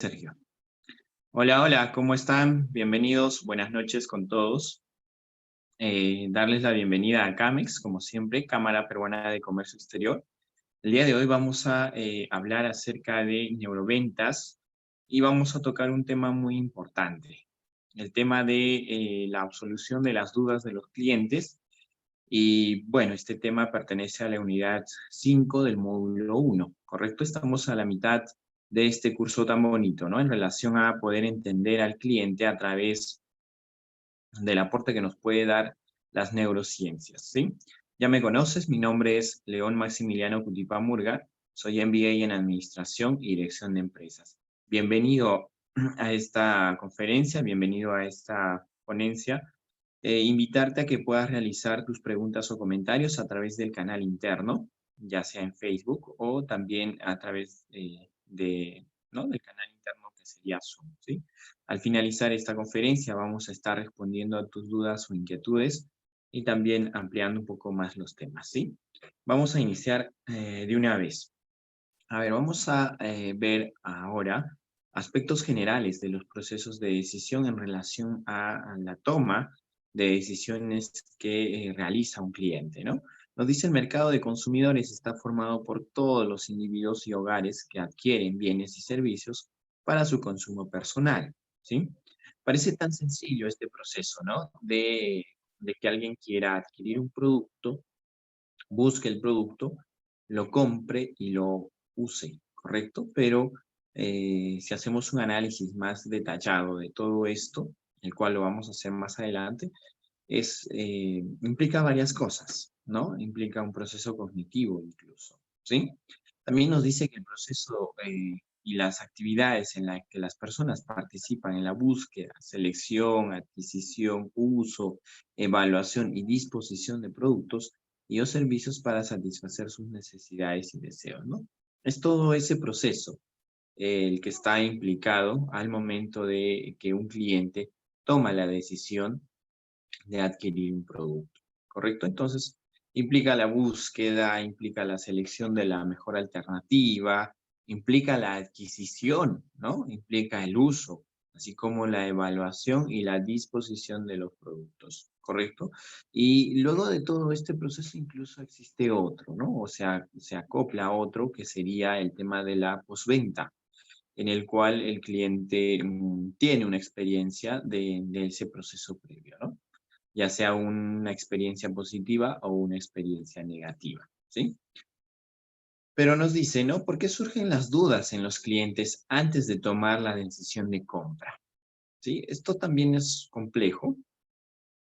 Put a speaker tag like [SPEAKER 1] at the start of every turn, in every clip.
[SPEAKER 1] Sergio. Hola, hola, ¿cómo están? Bienvenidos, buenas noches con todos. Darles la bienvenida a CAMEX, como siempre, Cámara Peruana de Comercio Exterior. El día de hoy vamos a hablar acerca de neuroventas y vamos a tocar un tema muy importante, el tema de la absolución de las dudas de los clientes. Y bueno, este tema pertenece a la unidad 5 del módulo 1, ¿correcto? Estamos a la mitad de este curso tan bonito, ¿no? En relación a poder entender al cliente a través del aporte que nos puede dar las neurociencias, ¿sí? Ya me conoces, mi nombre es León Maximiliano Cutipa Murga, soy MBA en Administración y Dirección de Empresas. Bienvenido a esta conferencia, bienvenido a esta ponencia. Invitarte a que puedas realizar tus preguntas o comentarios a través del canal interno, ya sea en Facebook o también a través ¿no? del canal interno que sería Zoom, ¿sí? Al finalizar esta conferencia vamos a estar respondiendo a tus dudas o inquietudes y también ampliando un poco más los temas, ¿sí? Vamos a iniciar de una vez. A ver, vamos a ver ahora aspectos generales de los procesos de decisión en relación a la toma de decisiones que realiza un cliente, ¿no? Nos dice el mercado de consumidores está formado por todos los individuos y hogares que adquieren bienes y servicios para su consumo personal, ¿sí? Parece tan sencillo este proceso, ¿no? De que alguien quiera adquirir un producto, busque el producto, lo compre y lo use, ¿correcto? Pero si hacemos un análisis más detallado de todo esto, el cual lo vamos a hacer más adelante, implica varias cosas, ¿no? Implica un proceso cognitivo incluso, ¿sí? También nos dice que el proceso y las actividades en las que las personas participan en la búsqueda, selección, adquisición, uso, evaluación y disposición de productos y o servicios para satisfacer sus necesidades y deseos, ¿no? Es todo ese proceso el que está implicado al momento de que un cliente toma la decisión de adquirir un producto, ¿correcto? Entonces, implica la búsqueda, implica la selección de la mejor alternativa, implica la adquisición, ¿no? Implica el uso, así como la evaluación y la disposición de los productos, ¿correcto? Y luego de todo este proceso incluso existe otro, ¿no? O sea, se acopla otro que sería el tema de la postventa, en el cual el cliente tiene una experiencia de ese proceso previo, ¿no? Ya sea una experiencia positiva o una experiencia negativa, ¿sí? Pero nos dice, ¿no? ¿Por qué surgen las dudas en los clientes antes de tomar la decisión de compra? ¿Sí? Esto también es complejo,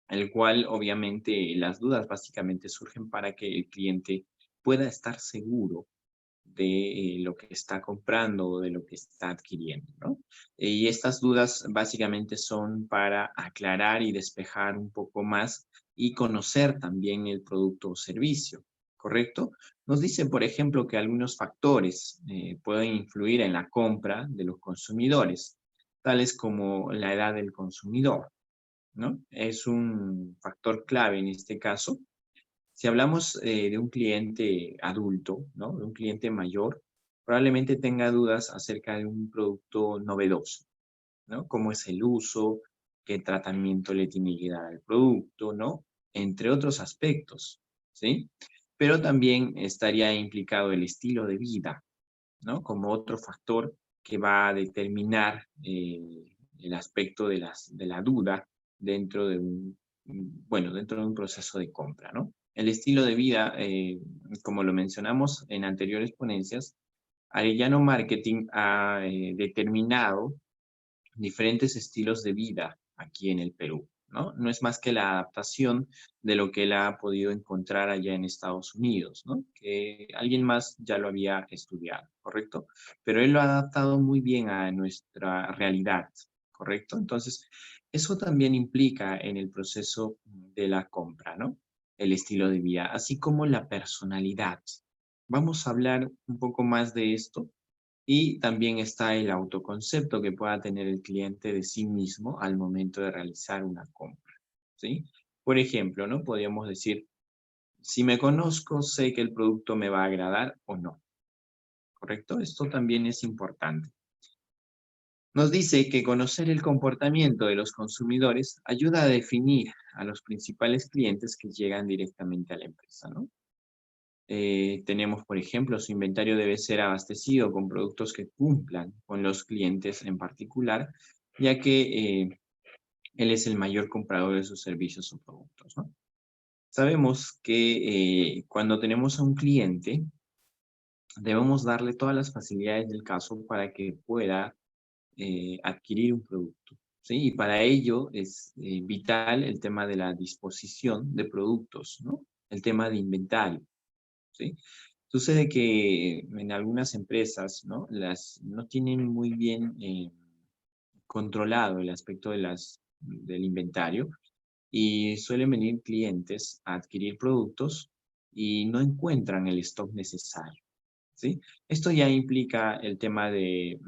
[SPEAKER 1] el cual obviamente las dudas básicamente surgen para que el cliente pueda estar seguro de lo que está comprando o de lo que está adquiriendo, ¿no? Y estas dudas básicamente son para aclarar y despejar un poco más y conocer también el producto o servicio, ¿correcto? Nos dice, por ejemplo, que algunos factores pueden influir en la compra de los consumidores, tales como la edad del consumidor, ¿no? Es un factor clave en este caso. Si hablamos de un cliente adulto, ¿no? De un cliente mayor, probablemente tenga dudas acerca de un producto novedoso, ¿no? Cómo es el uso, qué tratamiento le tiene que dar al producto, ¿no? Entre otros aspectos, ¿sí? Pero también estaría implicado el estilo de vida, ¿no? Como otro factor que va a determinar el aspecto de la duda dentro de bueno, dentro de un proceso de compra, ¿no? El estilo de vida, como lo mencionamos en anteriores ponencias, Arellano Marketing ha determinado diferentes estilos de vida aquí en el Perú, ¿no? No es más que la adaptación de lo que él ha podido encontrar allá en Estados Unidos, ¿no? Que alguien más ya lo había estudiado, ¿correcto? Pero él lo ha adaptado muy bien a nuestra realidad, ¿correcto? Entonces, eso también implica en el proceso de la compra, ¿no? El estilo de vida, así como la personalidad. Vamos a hablar un poco más de esto y también está el autoconcepto que pueda tener el cliente de sí mismo al momento de realizar una compra, ¿sí? Por ejemplo, ¿no? Podríamos decir, si me conozco, sé que el producto me va a agradar o no, ¿correcto? Esto también es importante. Nos dice que conocer el comportamiento de los consumidores ayuda a definir a los principales clientes que llegan directamente a la empresa, ¿no? Tenemos, por ejemplo, su inventario debe ser abastecido con productos que cumplan con los clientes en particular, ya que él es el mayor comprador de sus servicios o productos, ¿no? Sabemos que cuando tenemos a un cliente, debemos darle todas las facilidades del caso para que pueda adquirir un producto, ¿sí? Y para ello es vital el tema de la disposición de productos, ¿no? El tema de inventario, ¿sí? Sucede que en algunas empresas, ¿no? No tienen muy bien controlado el aspecto del inventario y suelen venir clientes a adquirir productos y no encuentran el stock necesario, ¿sí? Esto ya implica el tema de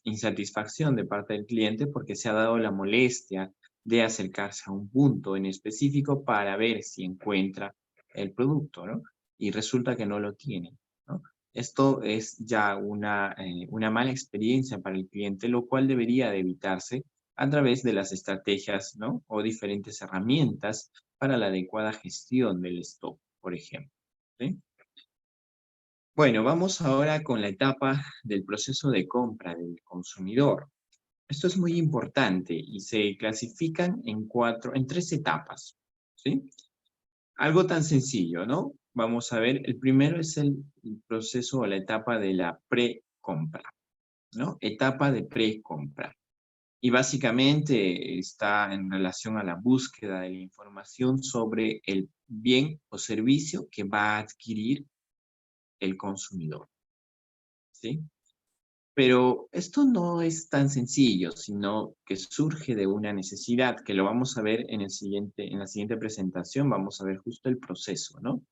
[SPEAKER 1] insatisfacción de parte del cliente porque se ha dado la molestia de acercarse a un punto en específico para ver si encuentra el producto, ¿no? Y resulta que no lo tiene, ¿no? Esto es ya una mala experiencia para el cliente, lo cual debería de evitarse a través de las estrategias, ¿no? O diferentes herramientas para la adecuada gestión del stock, por ejemplo, ¿sí? Bueno, vamos ahora con la etapa del proceso de compra del consumidor. Esto es muy importante y se clasifican en tres etapas, ¿sí? Algo tan sencillo, ¿no? Vamos a ver, el primero es el proceso o la etapa de la precompra, ¿no? Etapa de precompra. Y básicamente está en relación a la búsqueda de la información sobre el bien o servicio que va a adquirir el consumidor, ¿sí? Pero esto no es tan sencillo, sino que surge de una necesidad, que lo vamos a ver en la siguiente presentación, vamos a ver justo el proceso, ¿no?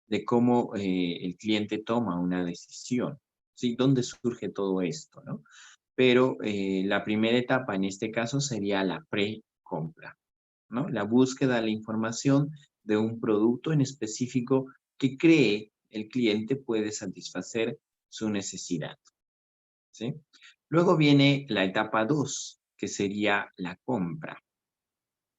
[SPEAKER 1] De cómo el cliente toma una decisión, ¿sí? ¿Dónde surge todo esto, no? Pero la primera etapa en este caso sería la pre-compra, ¿no? La búsqueda de la información de un producto en específico que cree el cliente puede satisfacer su necesidad, ¿sí? Luego viene la etapa 2, que sería la compra,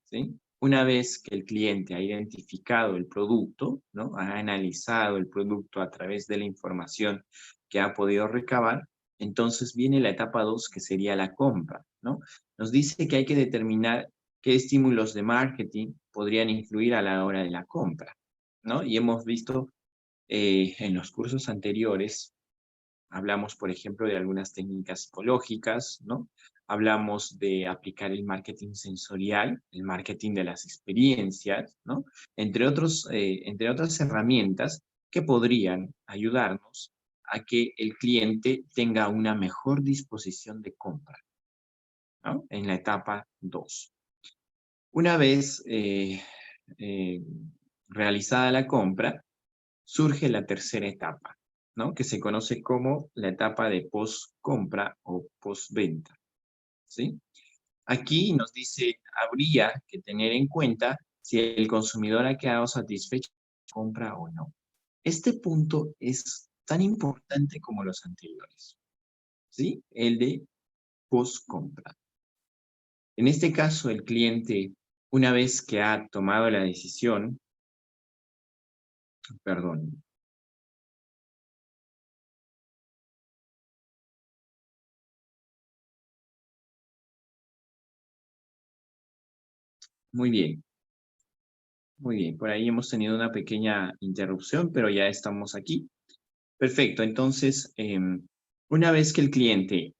[SPEAKER 1] ¿sí? Una vez que el cliente ha identificado el producto, ¿no? Ha analizado el producto a través de la información que ha podido recabar, entonces viene la etapa 2, que sería la compra, ¿no? Nos dice que hay que determinar qué estímulos de marketing podrían influir a la hora de la compra, ¿no? Y hemos visto en los cursos anteriores. Hablamos, por ejemplo, de algunas técnicas psicológicas, ¿no? Hablamos de aplicar el marketing sensorial, el marketing de las experiencias, ¿no? Entre otras herramientas que podrían ayudarnos a que el cliente tenga una mejor disposición de compra, ¿no? En la etapa 2. Una vez eh, realizada la compra, surge la tercera etapa, ¿no? Que se conoce como la etapa de post-compra o post-venta, ¿sí? Aquí nos dice, habría que tener en cuenta si el consumidor ha quedado satisfecho con la compra o no. Este punto es tan importante como los anteriores, ¿sí? El de post-compra. En este caso, el cliente, una vez que ha tomado la decisión, perdón, muy bien. Muy bien, por ahí hemos tenido una pequeña interrupción, pero ya estamos aquí. Perfecto, entonces, una vez que el cliente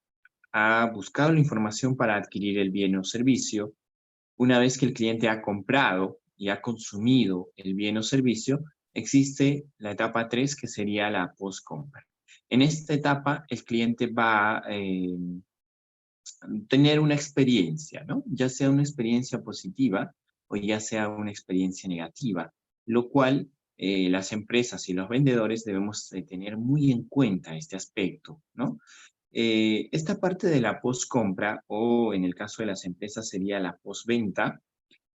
[SPEAKER 1] ha buscado la información para adquirir el bien o servicio, una vez que el cliente ha comprado y ha consumido el bien o servicio, existe la etapa 3, que sería la post-compra. En esta etapa, el cliente va a tener una experiencia, ¿no? Ya sea una experiencia positiva o ya sea una experiencia negativa, lo cual las empresas y los vendedores debemos de tener muy en cuenta este aspecto, ¿no? Esta parte de la post-compra, o en el caso de las empresas sería la postventa,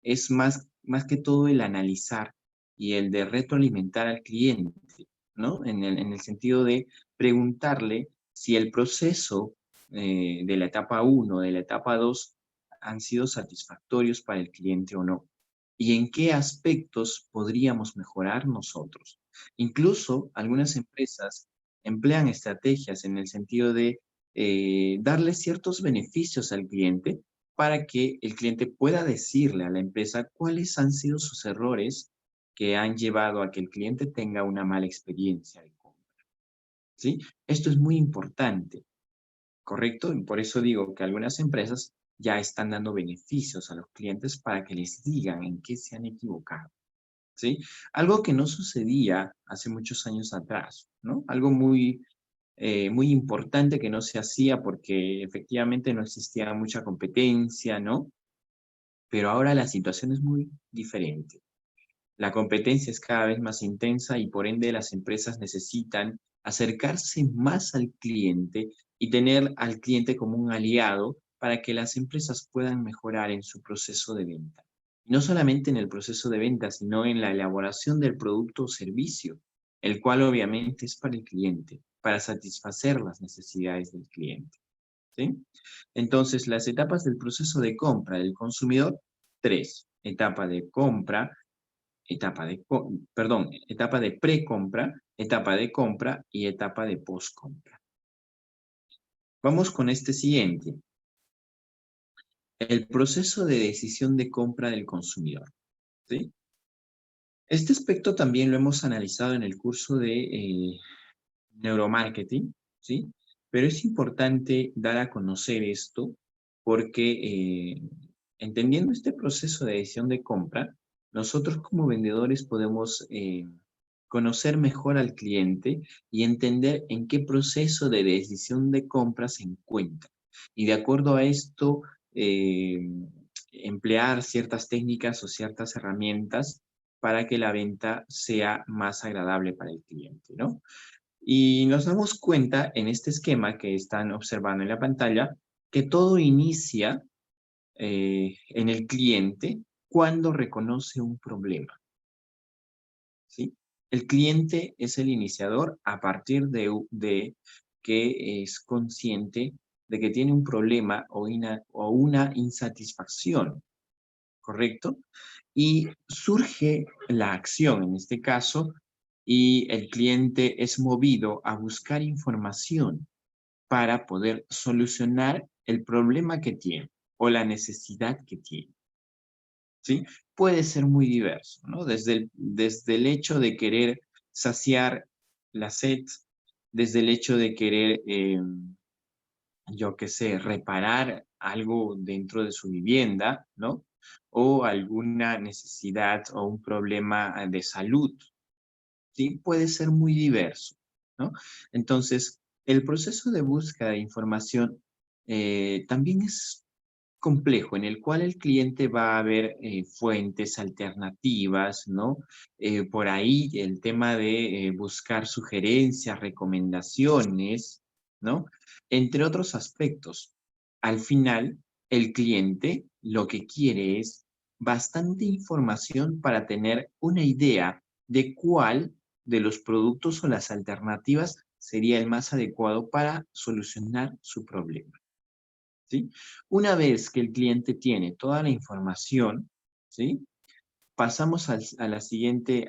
[SPEAKER 1] es más que todo el analizar y el de retroalimentar al cliente, ¿no? En el sentido de preguntarle si el proceso de la etapa 1, de la etapa 2, han sido satisfactorios para el cliente o no. Y en qué aspectos podríamos mejorar nosotros. Incluso algunas empresas emplean estrategias en el sentido de darle ciertos beneficios al cliente para que el cliente pueda decirle a la empresa cuáles han sido sus errores que han llevado a que el cliente tenga una mala experiencia de compra, ¿sí? Esto es muy importante, ¿correcto? Y por eso digo que algunas empresas ya están dando beneficios a los clientes para que les digan en qué se han equivocado, ¿sí? Algo que no sucedía hace muchos años atrás, ¿no? Algo muy importante que no se hacía porque efectivamente no existía mucha competencia, ¿no? Pero ahora la situación es muy diferente. La competencia es cada vez más intensa y por ende las empresas necesitan acercarse más al cliente y tener al cliente como un aliado para que las empresas puedan mejorar en su proceso de venta. No solamente en el proceso de venta, sino en la elaboración del producto o servicio, el cual obviamente es para el cliente, para satisfacer las necesidades del cliente, ¿sí? Entonces, las etapas del proceso de compra del consumidor, tres: etapa de compra, etapa de pre-compra, etapa de compra y etapa de post-compra. Vamos con este siguiente. El proceso de decisión de compra del consumidor, ¿sí? Este aspecto también lo hemos analizado en el curso de neuromarketing, ¿sí? Pero es importante dar a conocer esto porque entendiendo este proceso de decisión de compra, nosotros como vendedores podemos conocer mejor al cliente y entender en qué proceso de decisión de compra se encuentra. Y de acuerdo a esto, emplear ciertas técnicas o ciertas herramientas para que la venta sea más agradable para el cliente, ¿no? Y nos damos cuenta en este esquema que están observando en la pantalla que todo inicia en el cliente cuando reconoce un problema, ¿sí? El cliente es el iniciador a partir de que es consciente de que tiene un problema o una insatisfacción, ¿correcto? Y surge la acción en este caso y el cliente es movido a buscar información para poder solucionar el problema que tiene o la necesidad que tiene, ¿sí? Puede ser muy diverso, ¿no? Desde el hecho de querer saciar la sed, desde el hecho de querer, yo qué sé, reparar algo dentro de su vivienda, ¿no? O alguna necesidad o un problema de salud, ¿sí? Puede ser muy diverso, ¿no? Entonces, el proceso de búsqueda de información también es complejo, en el cual el cliente va a ver fuentes alternativas, ¿no? Por ahí el tema de buscar sugerencias, recomendaciones, ¿no? Entre otros aspectos. Al final, el cliente lo que quiere es bastante información para tener una idea de cuál de los productos o las alternativas sería el más adecuado para solucionar su problema, ¿sí? Una vez que el cliente tiene toda la información, ¿sí? Pasamos al siguiente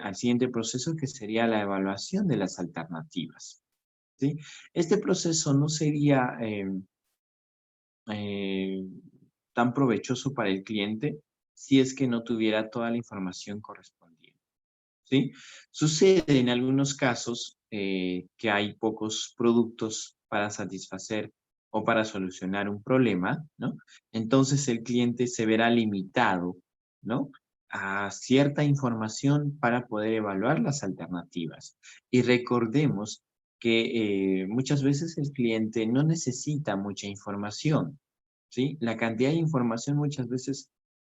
[SPEAKER 1] proceso que sería la evaluación de las alternativas, ¿sí? Este proceso no sería eh, tan provechoso para el cliente si es que no tuviera toda la información correspondiente, ¿sí? Sucede en algunos casos que hay pocos productos para satisfacer o para solucionar un problema, ¿no? Entonces el cliente se verá limitado, ¿no? A cierta información para poder evaluar las alternativas. Y recordemos que muchas veces el cliente no necesita mucha información, ¿sí? La cantidad de información muchas veces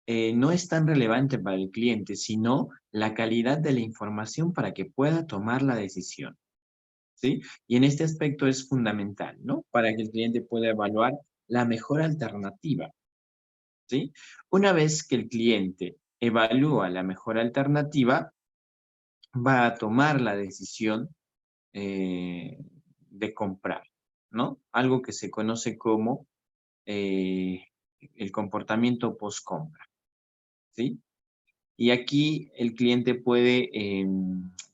[SPEAKER 1] no es tan relevante para el cliente, sino la calidad de la información para que pueda tomar la decisión, ¿sí? Y en este aspecto es fundamental, ¿no? Para que el cliente pueda evaluar la mejor alternativa, ¿sí? Una vez que el cliente evalúa la mejor alternativa, va a tomar la decisión de comprar, ¿no? Algo que se conoce como el comportamiento post-compra, ¿sí? Y aquí el cliente puede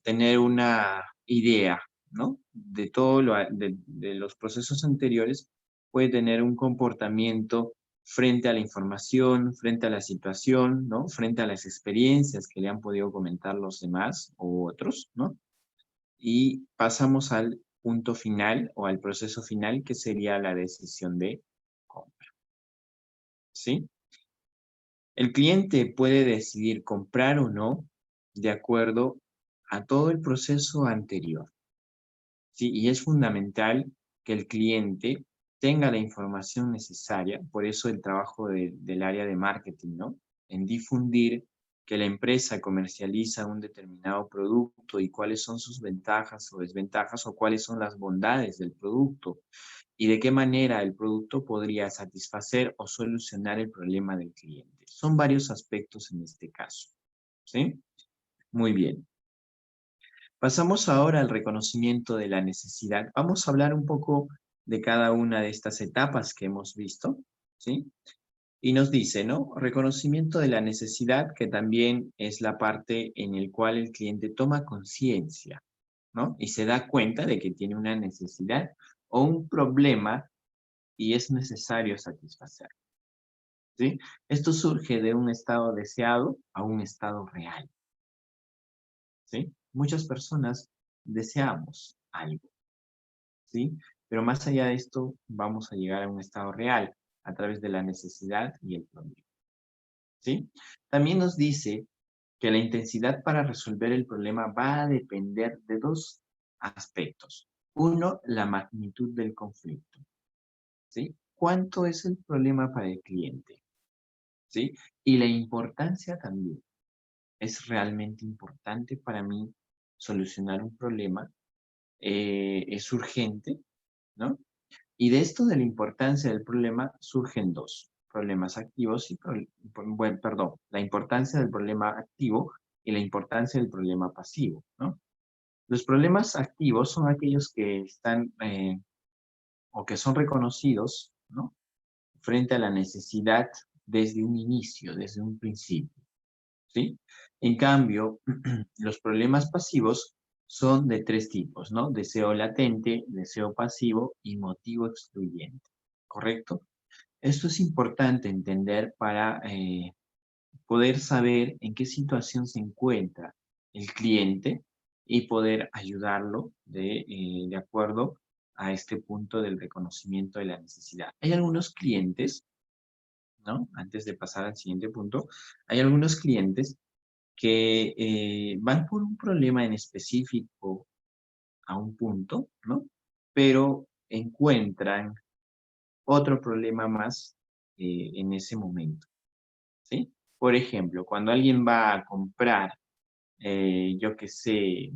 [SPEAKER 1] tener una idea, ¿no? De todo de los procesos anteriores, puede tener un comportamiento frente a la información, frente a la situación, ¿no? Frente a las experiencias que le han podido comentar los demás u otros, ¿no? Y pasamos al punto final o al proceso final, que sería la decisión de compra, ¿sí? El cliente puede decidir comprar o no de acuerdo a todo el proceso anterior, ¿sí? Y es fundamental que el cliente tenga la información necesaria, por eso el trabajo del área de marketing, ¿no? En difundir que la empresa comercializa un determinado producto y cuáles son sus ventajas o desventajas o cuáles son las bondades del producto y de qué manera el producto podría satisfacer o solucionar el problema del cliente. Son varios aspectos en este caso, ¿sí? Muy bien. Pasamos ahora al reconocimiento de la necesidad. Vamos a hablar un poco de cada una de estas etapas que hemos visto, ¿sí? Y nos dice, ¿no? Reconocimiento de la necesidad, que también es la parte en el cual el cliente toma conciencia, ¿no? Y se da cuenta de que tiene una necesidad o un problema y es necesario satisfacer, ¿sí? Esto surge de un estado deseado a un estado real, ¿sí? Muchas personas deseamos algo, ¿sí? Pero más allá de esto, vamos a llegar a un estado real a través de la necesidad y el problema, ¿sí? También nos dice que la intensidad para resolver el problema va a depender de dos aspectos. Uno, la magnitud del conflicto, ¿sí? ¿Cuánto es el problema para el cliente? ¿Sí? Y la importancia también. ¿Es realmente importante para mí solucionar un problema? ¿Es urgente? ¿No? Y de esto de la importancia del problema surgen dos, problemas activos y, bueno, perdón, la importancia del problema activo y la importancia del problema pasivo, ¿no? Los problemas activos son aquellos que están o que son reconocidos, ¿no? Frente a la necesidad desde un inicio, desde un principio, ¿sí? En cambio, los problemas pasivos son de tres tipos, ¿no? Deseo latente, deseo pasivo y motivo excluyente, ¿correcto? Esto es importante entender para poder saber en qué situación se encuentra el cliente y poder ayudarlo de acuerdo a este punto del reconocimiento de la necesidad. Hay algunos clientes, ¿no? Antes de pasar al siguiente punto, hay algunos clientes que van por un problema en específico a un punto, ¿no? Pero encuentran otro problema más en ese momento, ¿sí? Por ejemplo, cuando alguien va a comprar, yo qué sé,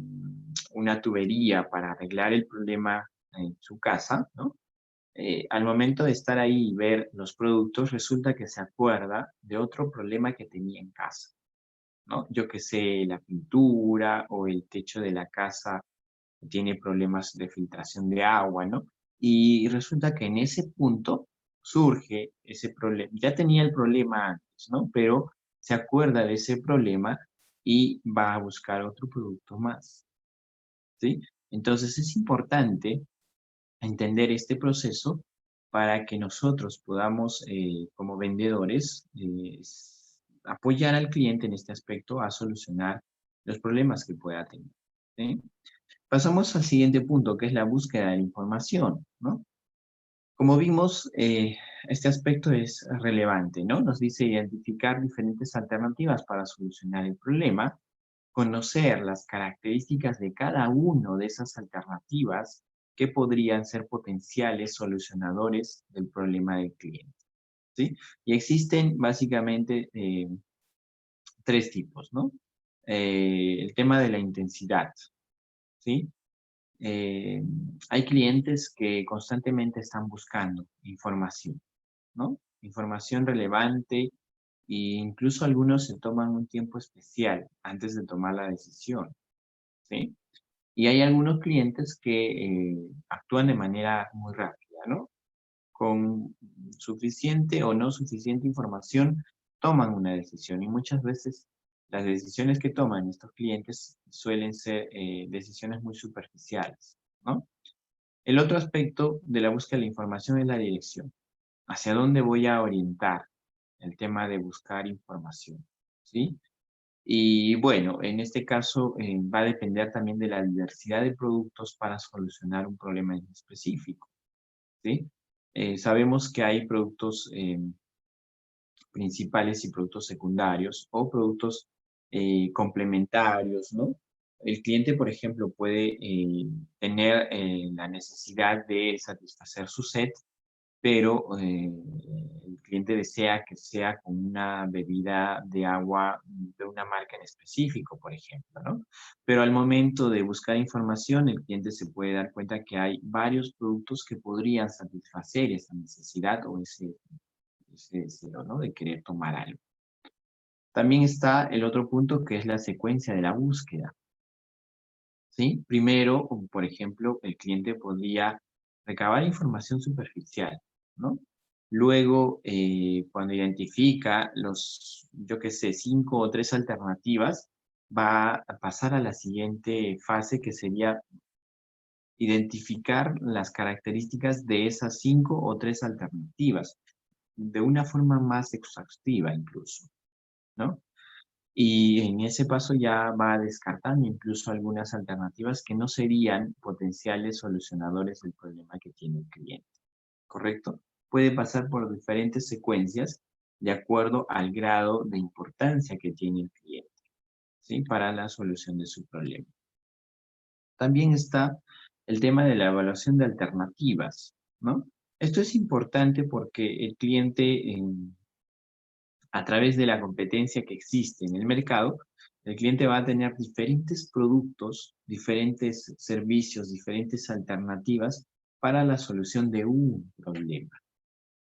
[SPEAKER 1] una tubería para arreglar el problema en su casa, ¿no? Al momento de estar ahí y ver los productos, resulta que se acuerda de otro problema que tenía en casa, ¿no? Yo que sé, la pintura o el techo de la casa tiene problemas de filtración de agua, ¿no? Y resulta que en ese punto surge ese problema. Ya tenía el problema antes, ¿no? Pero se acuerda de ese problema y va a buscar otro producto más, ¿sí? Entonces es importante entender este proceso para que nosotros podamos, como vendedores, apoyar al cliente en este aspecto a solucionar los problemas que pueda tener, ¿sí? Pasamos al siguiente punto, que es la búsqueda de la información, ¿no? Como vimos, este aspecto es relevante, ¿no? Nos dice identificar diferentes alternativas para solucionar el problema, conocer las características de cada una de esas alternativas que podrían ser potenciales solucionadores del problema del cliente, ¿sí? Y existen básicamente tres tipos, ¿no? El tema de la intensidad, ¿sí? Eh, Hay clientes que constantemente están buscando información, ¿no? Información relevante e incluso algunos se toman un tiempo especial antes de tomar la decisión, ¿sí? Y hay algunos clientes que actúan de manera muy rápida, ¿no? Con suficiente o no suficiente información, toman una decisión. Y muchas veces las decisiones que toman estos clientes suelen ser decisiones muy superficiales, ¿no? El otro aspecto de la búsqueda de la información es la dirección. ¿Hacia dónde voy a orientar el tema de buscar información? ¿Sí? Y bueno, en este caso va a depender también de la diversidad de productos para solucionar un problema en específico, ¿sí? Sabemos que hay productos principales y productos secundarios o productos complementarios, ¿no? El cliente, por ejemplo, puede tener la necesidad de satisfacer su sed, pero el cliente desea que sea con una bebida de agua de una marca en específico, por ejemplo, ¿no? Pero al momento de buscar información, el cliente se puede dar cuenta que hay varios productos que podrían satisfacer esa necesidad o ese deseo, ¿no? De querer tomar algo. También está el otro punto que es la secuencia de la búsqueda, ¿sí? Primero, como por ejemplo, el cliente podría recabar información superficial, ¿no? Luego, cuando identifica yo qué sé, 5 o 3 alternativas, va a pasar a la siguiente fase, que sería identificar las características de esas 5 o 3 alternativas, de una forma más exhaustiva incluso, ¿no? Y en ese paso ya va descartando incluso algunas alternativas que no serían potenciales solucionadores del problema que tiene el cliente, ¿correcto? Puede pasar por diferentes secuencias de acuerdo al grado de importancia que tiene el cliente, ¿sí? Para la solución de su problema. También está el tema de la evaluación de alternativas, ¿no? Esto es importante porque el cliente, a través de la competencia que existe en el mercado, el cliente va a tener diferentes productos, diferentes servicios, diferentes alternativas para la solución de un problema.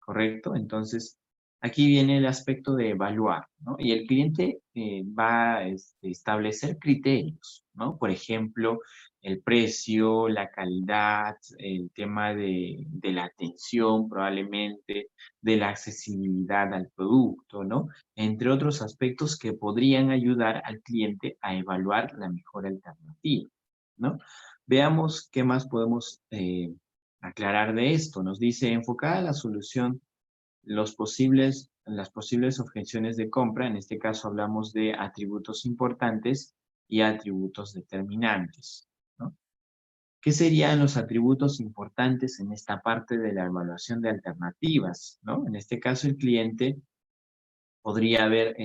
[SPEAKER 1] ¿Correcto? Entonces, aquí viene el aspecto de evaluar, ¿no? Y el cliente va a establecer criterios, ¿no? Por ejemplo, el precio, la calidad, el tema de la atención probablemente, de la accesibilidad al producto, ¿no? Entre otros aspectos que podrían ayudar al cliente a evaluar la mejor alternativa, ¿no? Veamos qué más podemos aclarar de esto. Nos dice, enfocada a la solución, las posibles objeciones de compra, en este caso hablamos de atributos importantes y atributos determinantes, ¿no? ¿Qué serían los atributos importantes en esta parte de la evaluación de alternativas, ¿no? En este caso el cliente podría ver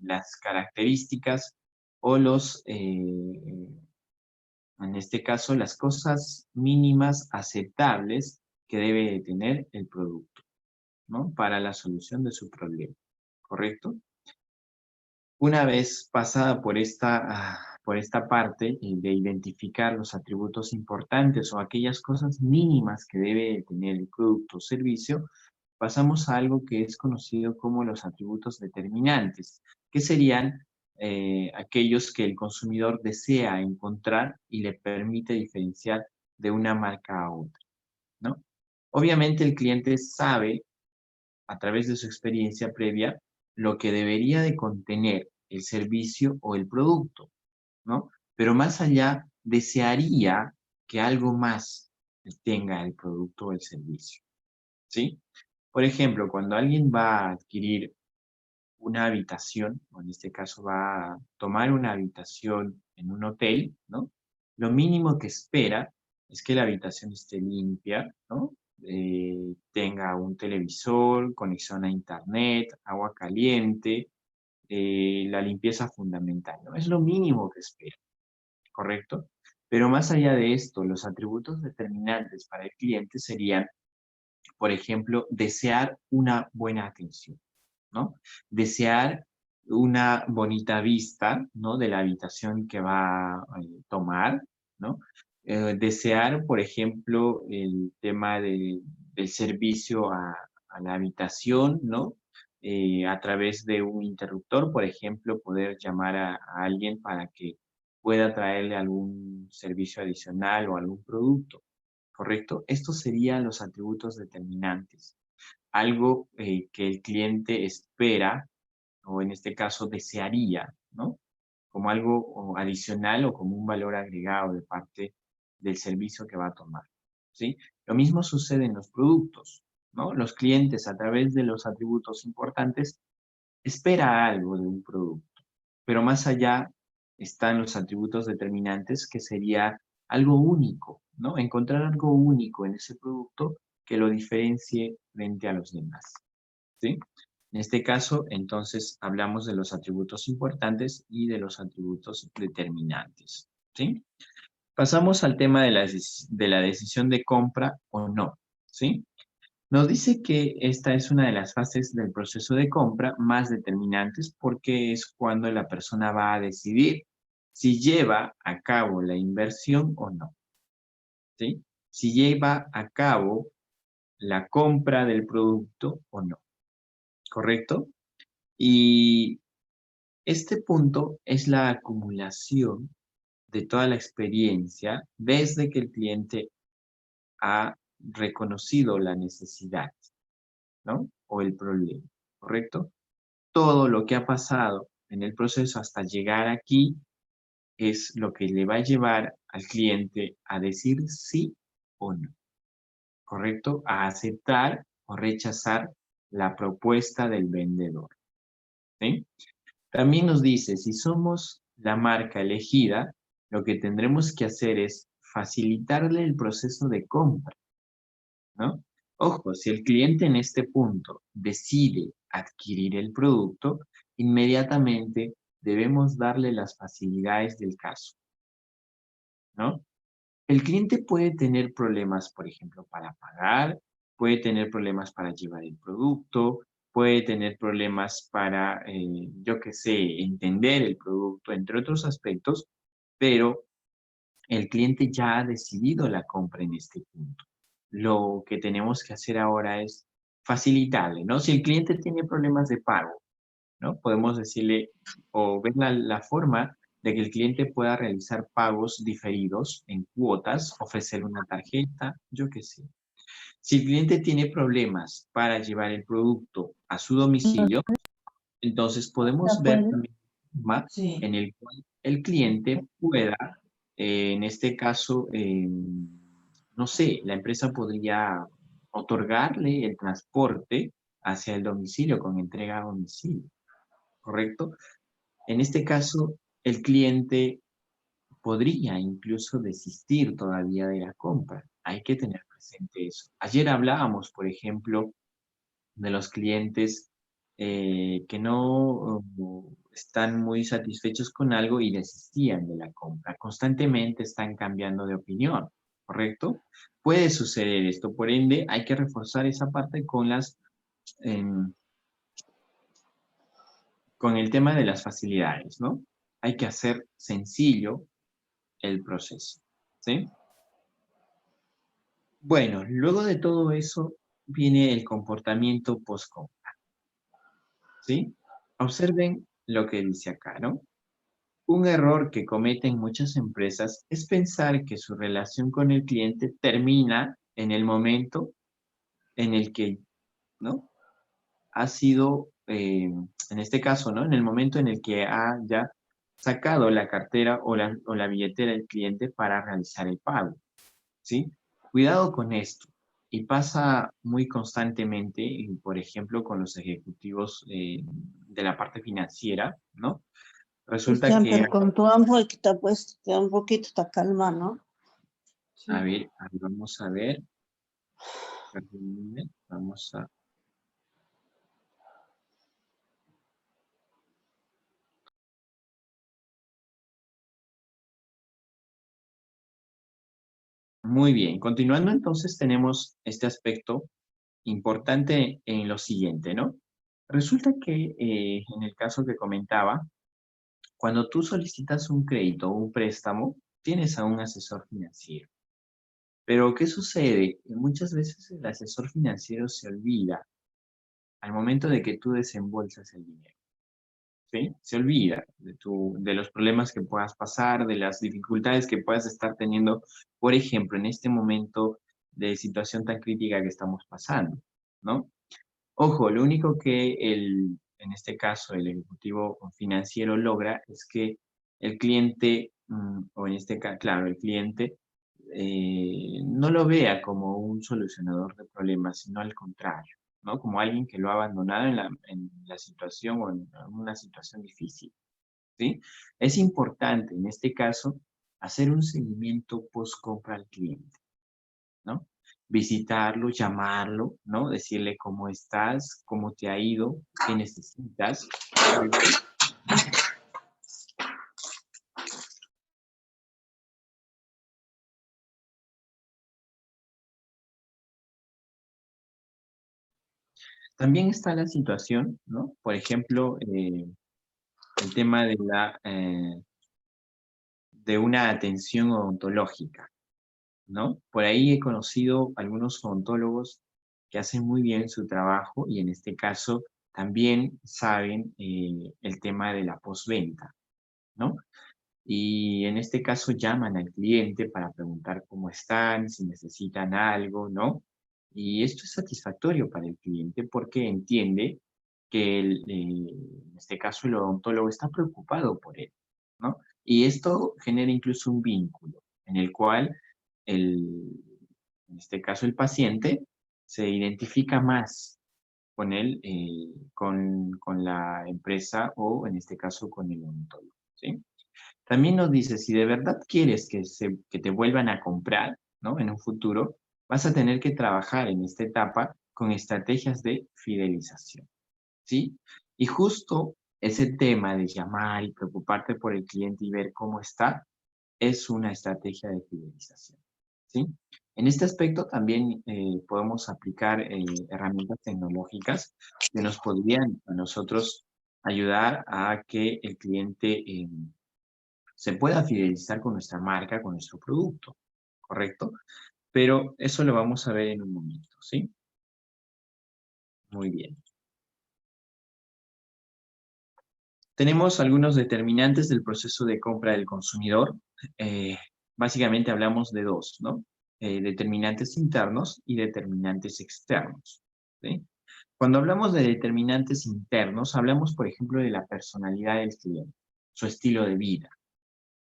[SPEAKER 1] las características o en este caso, las cosas mínimas aceptables que debe de tener el producto, ¿no? Para la solución de su problema, ¿correcto? Una vez pasada por esta parte de identificar los atributos importantes o aquellas cosas mínimas que debe de tener el producto o servicio, pasamos a algo que es conocido como los atributos determinantes, que serían aquellos que el consumidor desea encontrar y le permite diferenciar de una marca a otra, ¿no? Obviamente el cliente sabe, a través de su experiencia previa, lo que debería de contener el servicio o el producto, ¿no? Pero más allá, desearía que algo más tenga el producto o el servicio, ¿sí? Por ejemplo, cuando alguien va a adquirir una habitación, o en este caso va a tomar una habitación en un hotel, ¿no? Lo mínimo que espera es que la habitación esté limpia, ¿no? Tenga un televisor, conexión a internet, agua caliente, la limpieza fundamental, ¿no? Es lo mínimo que espera, ¿correcto? Pero más allá de esto, los atributos determinantes para el cliente serían, por ejemplo, desear una buena atención, ¿no? Desear una bonita vista, ¿no? De la habitación que va a tomar, ¿no? Desear, por ejemplo, el tema del servicio a la habitación, ¿no? A través de un interruptor, por ejemplo, poder llamar a alguien para que pueda traerle algún servicio adicional o algún producto, ¿correcto? Estos serían los atributos determinantes. Algo que el cliente espera, o en este caso desearía, ¿no? Como algo adicional o como un valor agregado de parte del servicio que va a tomar, ¿sí? Lo mismo sucede en los productos, ¿no? Los clientes, a través de los atributos importantes, espera algo de un producto, pero más allá están los atributos determinantes, que sería algo único, ¿no? Encontrar algo único en ese producto que lo diferencie frente a los demás, ¿sí? En este caso, entonces, hablamos de los atributos importantes y de los atributos determinantes, ¿sí? Pasamos al tema de la decisión de compra o no, ¿sí? Nos dice que esta es una de las fases del proceso de compra más determinantes, porque es cuando la persona va a decidir si lleva a cabo la inversión o no, ¿sí? Si lleva a cabo la compra del producto o no, ¿correcto? Y este punto es la acumulación de toda la experiencia desde que el cliente ha reconocido la necesidad, ¿no? O el problema, ¿correcto? Todo lo que ha pasado en el proceso hasta llegar aquí es lo que le va a llevar al cliente a decir sí o no, ¿correcto? A aceptar o rechazar la propuesta del vendedor, ¿sí? También nos dice, si somos la marca elegida, lo que tendremos que hacer es facilitarle el proceso de compra, ¿no? Ojo, si el cliente en este punto decide adquirir el producto, inmediatamente debemos darle las facilidades del caso, ¿no? El cliente puede tener problemas, por ejemplo, para pagar, puede tener problemas para llevar el producto, puede tener problemas para, yo qué sé, entender el producto, entre otros aspectos, pero el cliente ya ha decidido la compra en este punto. Lo que tenemos que hacer ahora es facilitarle, ¿no? Si el cliente tiene problemas de pago, ¿no? Podemos decirle o ver la forma de que el cliente pueda realizar pagos diferidos en cuotas, ofrecer una tarjeta, yo qué sé. Si el cliente tiene problemas para llevar el producto a su domicilio, entonces
[SPEAKER 2] ¿De
[SPEAKER 1] podemos ver
[SPEAKER 2] acuerdo?
[SPEAKER 1] también forma
[SPEAKER 2] Sí.
[SPEAKER 1] en el cual el cliente pueda, en este caso, no sé, la empresa podría otorgarle el transporte hacia el domicilio con entrega a domicilio, ¿correcto? En este caso, el cliente podría incluso desistir todavía de la compra. Hay que tener presente eso. Ayer hablábamos, por ejemplo, de los clientes que no están muy satisfechos con algo y desistían de la compra. Constantemente están cambiando de opinión, ¿correcto? Puede suceder esto, por ende hay que reforzar esa parte em, con el tema de las facilidades, ¿no? Hay que hacer sencillo el proceso, ¿sí? Bueno, luego de todo eso viene el comportamiento post-compra, ¿sí? Observen lo que dice acá, ¿no? Un error que cometen muchas empresas es pensar que su relación con el cliente termina en el momento en el que, ¿no? Ha sido, en este caso, ¿no? En el momento en el que ha ya sacado la cartera o la billetera del cliente para realizar el pago, ¿sí? Cuidado con esto. Y pasa muy constantemente, y, por ejemplo, con los ejecutivos de la parte financiera, ¿no? Resulta
[SPEAKER 2] Cristian,
[SPEAKER 1] que,
[SPEAKER 2] pero con tu poquito, pues, te da un poquito esta calma, ¿no?
[SPEAKER 1] a
[SPEAKER 2] Sí.
[SPEAKER 1] ver, vamos a ver, perdónenme, vamos a... Muy bien, continuando entonces tenemos este aspecto importante en lo siguiente, ¿no? Resulta que en el caso que comentaba, cuando tú solicitas un crédito o un préstamo, tienes a un asesor financiero. Pero, ¿qué sucede? Que muchas veces el asesor financiero se olvida al momento de que tú desembolsas el dinero, ¿sí? Se olvida de los problemas que puedas pasar, de las dificultades que puedas estar teniendo, por ejemplo, en este momento de situación tan crítica que estamos pasando, ¿no? Ojo, lo único que en este caso, el ejecutivo financiero logra es que el cliente, o en este caso, claro, el cliente no lo vea como un solucionador de problemas, sino al contrario, ¿no? Como alguien que lo ha abandonado en la situación o en una situación difícil, ¿sí? Es importante, en este caso, hacer un seguimiento post-compra al cliente, ¿no? Visitarlo, llamarlo, ¿no? Decirle cómo estás, cómo te ha ido, qué necesitas. También está la situación, ¿no? Por ejemplo, el tema de una atención odontológica, ¿no? Por ahí he conocido algunos odontólogos que hacen muy bien su trabajo y en este caso también saben el tema de la postventa, ¿no? Y en este caso llaman al cliente para preguntar cómo están, si necesitan algo, ¿no? Y esto es satisfactorio para el cliente porque entiende que en este caso el odontólogo está preocupado por él, ¿no? Y esto genera incluso un vínculo en el cual en este caso el paciente se identifica más con él, con la empresa o en este caso con el odontólogo, ¿sí? También nos dice, si de verdad quieres que te vuelvan a comprar, ¿no? En un futuro, vas a tener que trabajar en esta etapa con estrategias de fidelización, ¿sí? Y justo ese tema de llamar y preocuparte por el cliente y ver cómo está, es una estrategia de fidelización, ¿sí? En este aspecto también podemos aplicar herramientas tecnológicas que nos podrían a nosotros ayudar a que el cliente se pueda fidelizar con nuestra marca, con nuestro producto, ¿correcto? Pero eso lo vamos a ver en un momento, ¿sí? Muy bien. Tenemos algunos determinantes del proceso de compra del consumidor. Eh, Básicamente hablamos de dos, ¿no? Determinantes internos y determinantes externos, ¿sí? Cuando hablamos de determinantes internos, hablamos, por ejemplo, de la personalidad del cliente, su estilo de vida,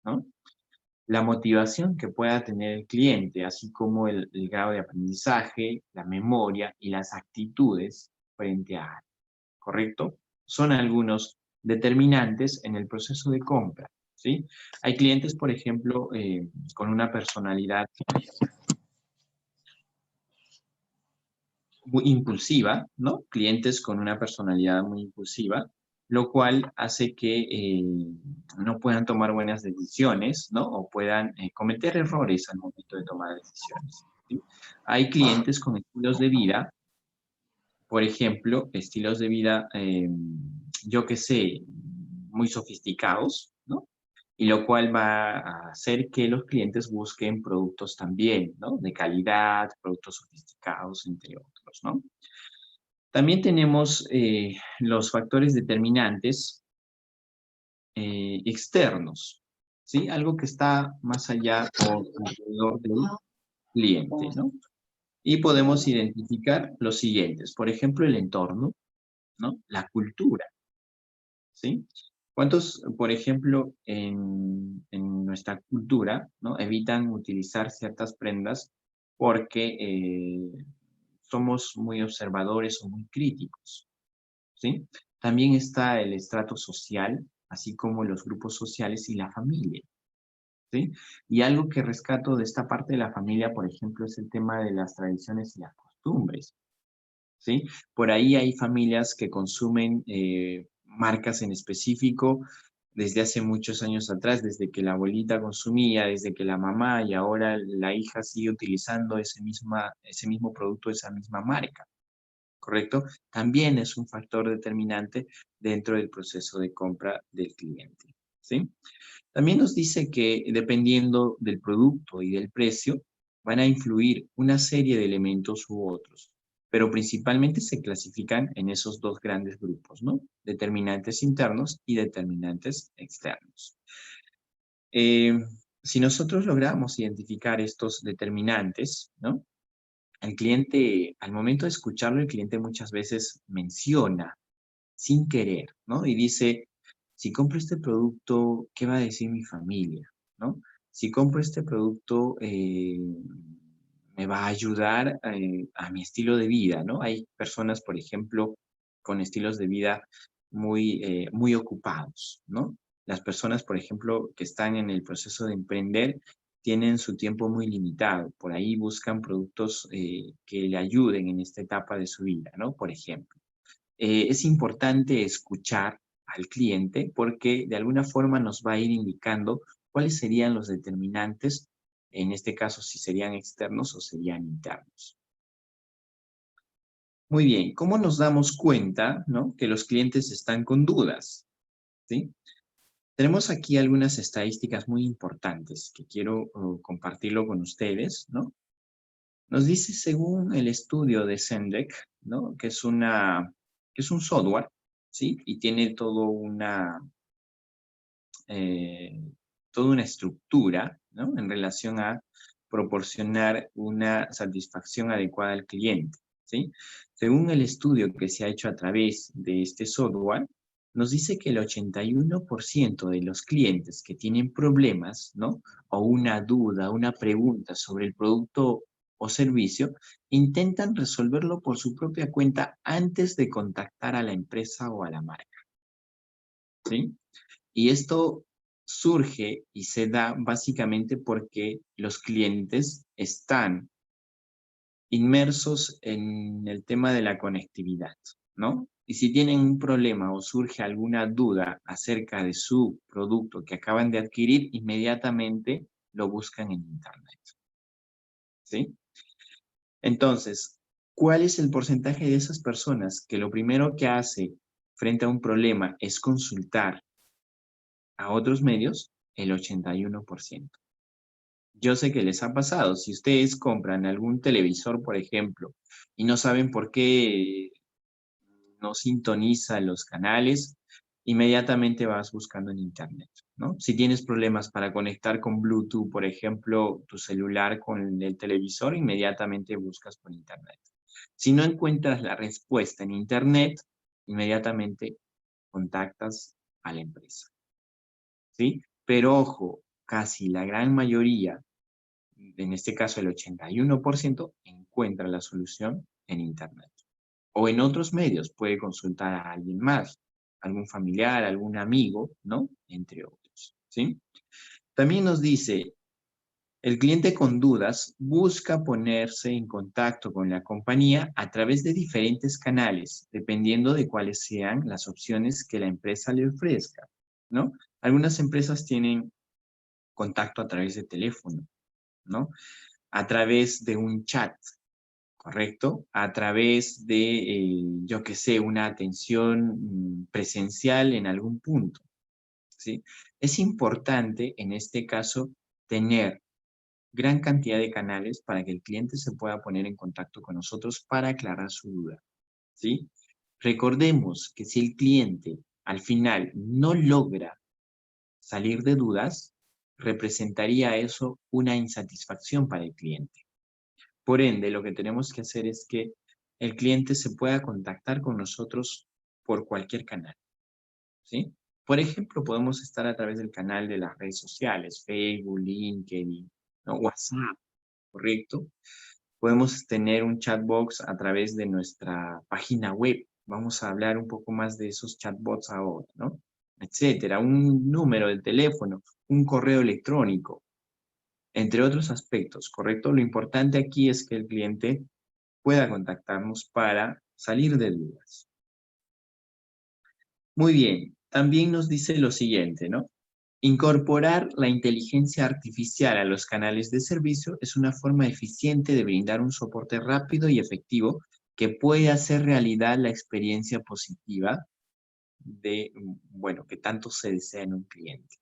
[SPEAKER 1] ¿no? La motivación que pueda tener el cliente, así como el grado de aprendizaje, la memoria y las actitudes frente a algo, ¿correcto? Son algunos determinantes en el proceso de compra, ¿sí? Hay clientes, por ejemplo, con una personalidad muy impulsiva, ¿no? Clientes con una personalidad muy impulsiva, lo cual hace que no puedan tomar buenas decisiones, ¿no? O puedan cometer errores al momento de tomar decisiones, ¿sí? Hay clientes con estilos de vida, por ejemplo, estilos de vida, yo qué sé, muy sofisticados, ¿no? Y lo cual va a hacer que los clientes busquen productos también, ¿no? De calidad, productos sofisticados, entre otros, ¿no? También tenemos los factores determinantes externos, ¿sí? Algo que está más allá o alrededor del cliente, ¿no? Y podemos identificar los siguientes, por ejemplo, el entorno, ¿no? La cultura, ¿sí? ¿Cuántos, por ejemplo, en nuestra cultura, ¿no? Evitan utilizar ciertas prendas porque somos muy observadores o muy críticos, ¿sí? También está el estrato social, así como los grupos sociales y la familia, ¿sí? Y algo que rescato de esta parte de la familia, por ejemplo, es el tema de las tradiciones y las costumbres, ¿sí? Por ahí hay familias que consumen marcas en específico desde hace muchos años atrás, desde que la abuelita consumía, desde que la mamá y ahora la hija sigue utilizando ese mismo producto, esa misma marca, ¿correcto? También es un factor determinante dentro del proceso de compra del cliente, ¿sí? También nos dice que dependiendo del producto y del precio, van a influir una serie de elementos u otros. pero principalmente se clasifican en esos dos grandes grupos, ¿no? Determinantes internos y determinantes externos. Si nosotros logramos identificar estos determinantes, ¿no? El cliente, al momento de escucharlo, el cliente muchas veces menciona sin querer, ¿no? Y dice, si compro este producto, ¿qué va a decir mi familia? ¿No? Si compro este producto, me va a ayudar a mi estilo de vida, ¿no? Hay personas, por ejemplo, con estilos de vida muy ocupados, ¿no? Las personas, por ejemplo, que están en el proceso de emprender, tienen su tiempo muy limitado. Por ahí buscan productos que le ayuden en esta etapa de su vida, ¿no? Por ejemplo. Es importante escuchar al cliente porque de alguna forma nos va a ir indicando cuáles serían los determinantes, en este caso si serían externos o serían internos. Muy bien, ¿cómo nos damos cuenta, ¿no?, que los clientes están con dudas? ¿Sí? Tenemos aquí algunas estadísticas muy importantes que quiero compartirlo con ustedes, ¿no? Nos dice, según el estudio de Sendek, ¿no?, que es un software, ¿sí? Y tiene eh, toda una estructura, ¿no?, en relación a proporcionar una satisfacción adecuada al cliente, ¿sí? Según el estudio que se ha hecho a través de este software, nos dice que el 81% de los clientes que tienen problemas, ¿no?, o una duda, una pregunta sobre el producto o servicio, intentan resolverlo por su propia cuenta antes de contactar a la empresa o a la marca, ¿sí? Y esto surge y se da básicamente porque los clientes están inmersos en el tema de la conectividad, ¿no? Y si tienen un problema o surge alguna duda acerca de su producto que acaban de adquirir, inmediatamente lo buscan en Internet, ¿sí? Entonces, ¿cuál es el porcentaje de esas personas que lo primero que hace frente a un problema es consultar a otros medios? El 81%. Yo sé que les ha pasado. Si ustedes compran algún televisor, por ejemplo, y no saben por qué no sintoniza los canales, inmediatamente vas buscando en Internet, ¿no? Si tienes problemas para conectar con Bluetooth, por ejemplo, tu celular con el televisor, inmediatamente buscas por Internet. Si no encuentras la respuesta en Internet, inmediatamente contactas a la empresa, ¿sí? Pero ojo, casi la gran mayoría, en este caso el 81%, encuentra la solución en Internet. O en otros medios, puede consultar a alguien más, algún familiar, algún amigo, ¿no? Entre otros, ¿sí? También nos dice, el cliente con dudas busca ponerse en contacto con la compañía a través de diferentes canales, dependiendo de cuáles sean las opciones que la empresa le ofrezca, ¿no? Algunas empresas tienen contacto a través de teléfono, ¿no? A través de un chat, ¿correcto? A través de, yo qué sé, una atención presencial en algún punto, ¿sí? Es importante, en este caso, tener gran cantidad de canales para que el cliente se pueda poner en contacto con nosotros para aclarar su duda, ¿sí? Recordemos que si el cliente al final no logra salir de dudas, representaría eso una insatisfacción para el cliente. Por ende, lo que tenemos que hacer es que el cliente se pueda contactar con nosotros por cualquier canal, ¿sí? Por ejemplo, podemos estar a través del canal de las redes sociales, Facebook, LinkedIn, ¿no?, WhatsApp, ¿correcto? Podemos tener un chatbox a través de nuestra página web. Vamos a hablar un poco más de esos chatbots ahora, ¿no? Etcétera. Un número de teléfono, un correo electrónico, entre otros aspectos, ¿correcto? Lo importante aquí es que el cliente pueda contactarnos para salir de dudas. Muy bien, también nos dice lo siguiente, ¿no? Incorporar la inteligencia artificial a los canales de servicio es una forma eficiente de brindar un soporte rápido y efectivo que puede hacer realidad la experiencia positiva de, bueno, que tanto se desea en un cliente,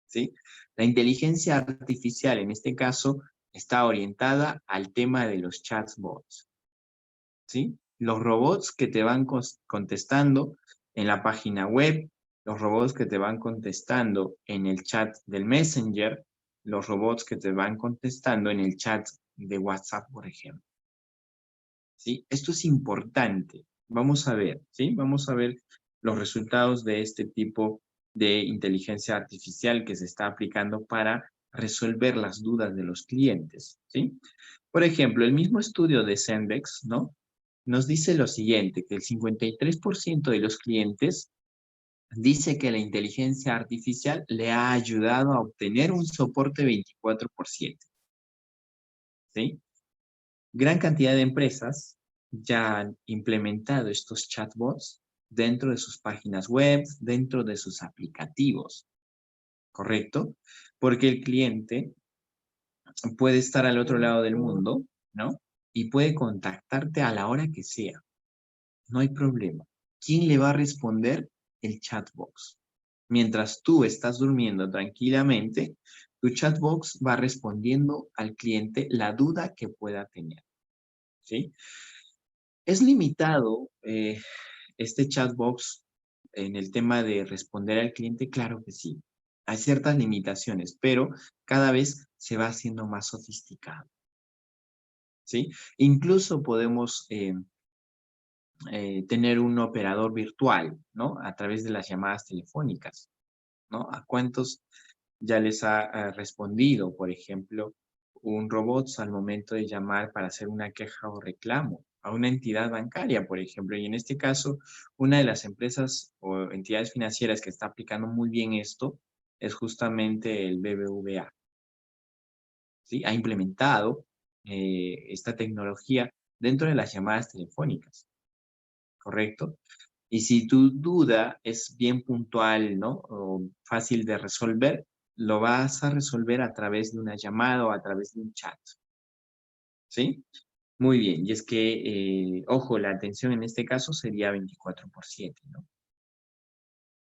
[SPEAKER 1] ¿sí? La inteligencia artificial, en este caso, está orientada al tema de los chatbots, ¿sí? Los robots que te van contestando en la página web, los robots que te van contestando en el chat del Messenger, los robots que te van contestando en el chat de WhatsApp, por ejemplo. ¿Sí? Esto es importante. Vamos a ver, ¿sí? Vamos a ver los resultados de este tipo de inteligencia artificial que se está aplicando para resolver las dudas de los clientes, ¿sí? Por ejemplo, el mismo estudio de Zendex, ¿no? Nos dice lo siguiente, que el 53% de los clientes dice que la inteligencia artificial le ha ayudado a obtener un soporte 24%, ¿sí? Gran cantidad de empresas ya han implementado estos chatbots dentro de sus páginas web, dentro de sus aplicativos, ¿correcto? Porque el cliente puede estar al otro lado del mundo, ¿no? Y puede contactarte a la hora que sea. No hay problema. ¿Quién le va a responder? El chatbox. Mientras tú estás durmiendo tranquilamente, tu chatbox va respondiendo al cliente la duda que pueda tener, ¿sí? ¿Es limitado este chatbox en el tema de responder al cliente? Claro que sí. Hay ciertas limitaciones, pero cada vez se va haciendo más sofisticado, ¿sí? Incluso podemos tener un operador virtual, ¿no? A través de las llamadas telefónicas, ¿no? ¿A cuántos ya les ha respondido, por ejemplo, un robot al momento de llamar para hacer una queja o reclamo a una entidad bancaria, por ejemplo? Y en este caso, una de las empresas o entidades financieras que está aplicando muy bien esto es justamente el BBVA, ¿sí? Ha implementado esta tecnología dentro de las llamadas telefónicas, ¿correcto? Y si tu duda es bien puntual, ¿no? O fácil de resolver, lo vas a resolver a través de una llamada o a través de un chat, ¿sí? Muy bien, y es que, ojo, la atención en este caso sería 24/7, ¿no?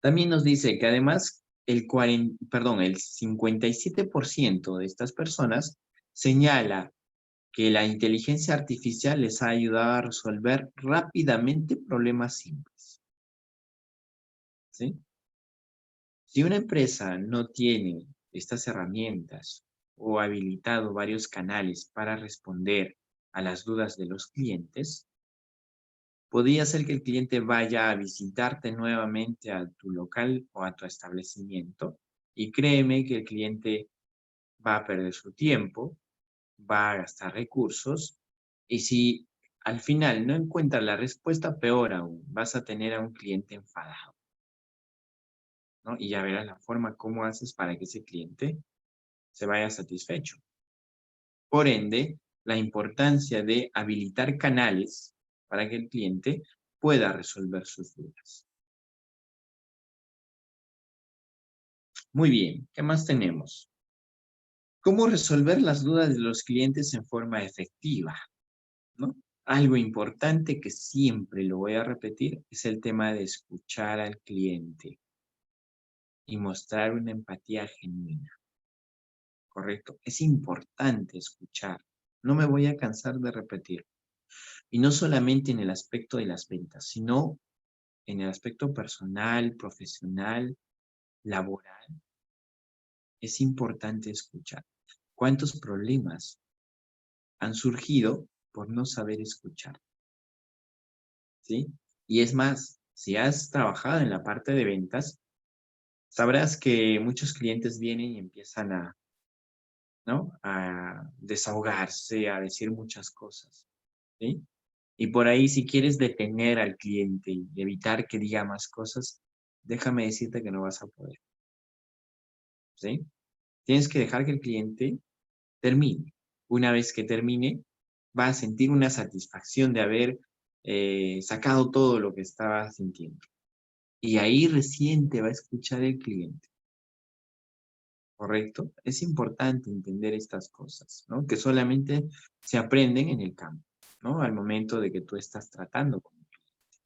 [SPEAKER 1] También nos dice que además el 57% de estas personas señala que la inteligencia artificial les ha ayudado a resolver rápidamente problemas simples, ¿sí? Si una empresa no tiene estas herramientas o habilitado varios canales para responder a las dudas de los clientes, podría ser que el cliente vaya a visitarte nuevamente a tu local o a tu establecimiento y créeme que el cliente va a perder su tiempo, va a gastar recursos y si al final no encuentra la respuesta, peor aún, vas a tener a un cliente enfadado, ¿no? Y ya verás la forma cómo haces para que ese cliente se vaya satisfecho. Por ende, la importancia de habilitar canales para que el cliente pueda resolver sus dudas. Muy bien, ¿qué más tenemos? ¿Cómo resolver las dudas de los clientes en forma efectiva? ¿No? Algo importante que siempre lo voy a repetir es el tema de escuchar al cliente y mostrar una empatía genuina, ¿correcto? Es importante escuchar. No me voy a cansar de repetir. Y no solamente en el aspecto de las ventas, sino en el aspecto personal, profesional, laboral. Es importante escuchar. ¿Cuántos problemas han surgido por no saber escuchar? ¿Sí? Y es más, si has trabajado en la parte de ventas, sabrás que muchos clientes vienen y empiezan a, ¿no? A desahogarse, a decir muchas cosas, ¿sí? Y por ahí, si quieres detener al cliente y evitar que diga más cosas, déjame decirte que no vas a poder, ¿sí? Tienes que dejar que el cliente termine. Una vez que termine, va a sentir una satisfacción de haber sacado todo lo que estaba sintiendo. Y ahí recién te va a escuchar el cliente, ¿correcto? Es importante entender estas cosas, ¿no? Que solamente se aprenden en el campo, ¿no? Al momento de que tú estás tratando con el cliente,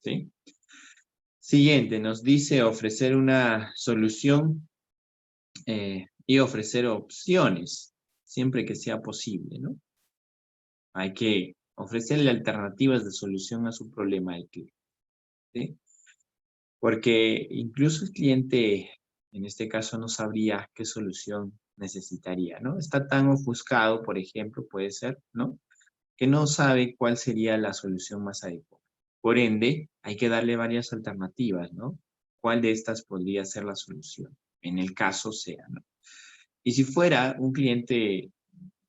[SPEAKER 1] ¿sí? Siguiente, nos dice ofrecer una solución y ofrecer opciones, siempre que sea posible, ¿no? Hay que ofrecerle alternativas de solución a su problema al cliente, ¿sí? Porque incluso el cliente, en este caso, no sabría qué solución necesitaría, ¿no? Está tan ofuscado, por ejemplo, puede ser, ¿no? Que no sabe cuál sería la solución más adecuada. Por ende, hay que darle varias alternativas, ¿no? ¿Cuál de estas podría ser la solución? En el caso sea, ¿no? Y si fuera un cliente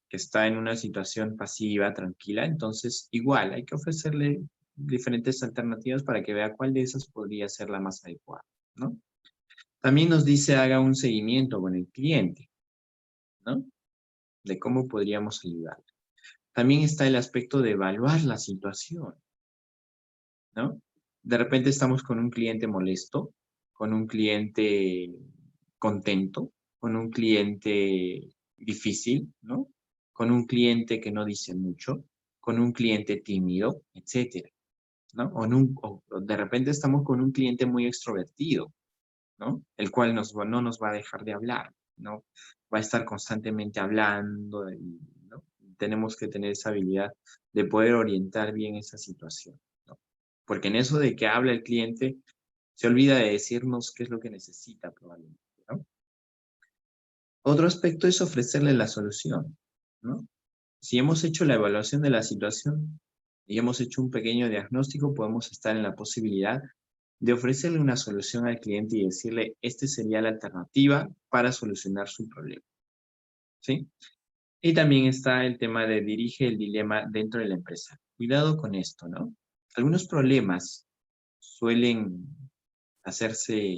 [SPEAKER 1] que está en una situación pasiva, tranquila, entonces igual hay que ofrecerle diferentes alternativas para que vea cuál de esas podría ser la más adecuada, ¿no? También nos dice haga un seguimiento con el cliente, ¿no? De cómo podríamos ayudar. También está el aspecto de evaluar la situación, ¿no? De repente estamos con un cliente molesto, con un cliente contento, con un cliente difícil, ¿no? Con un cliente que no dice mucho, con un cliente tímido, etcétera, ¿no? O de repente estamos con un cliente muy extrovertido, ¿no? El cual no nos va a dejar de hablar, ¿no? Va a estar constantemente hablando, ¿no? Tenemos que tener esa habilidad de poder orientar bien esa situación, ¿no? Porque en eso de que habla el cliente, se olvida de decirnos qué es lo que necesita probablemente, ¿no? Otro aspecto es ofrecerle la solución, ¿no? Si hemos hecho la evaluación de la situación y hemos hecho un pequeño diagnóstico, podemos estar en la posibilidad de ofrecerle una solución al cliente y decirle, esta sería la alternativa para solucionar su problema, ¿sí? Y también está el tema de dirige el dilema dentro de la empresa. Cuidado con esto, ¿no? Algunos problemas suelen hacerse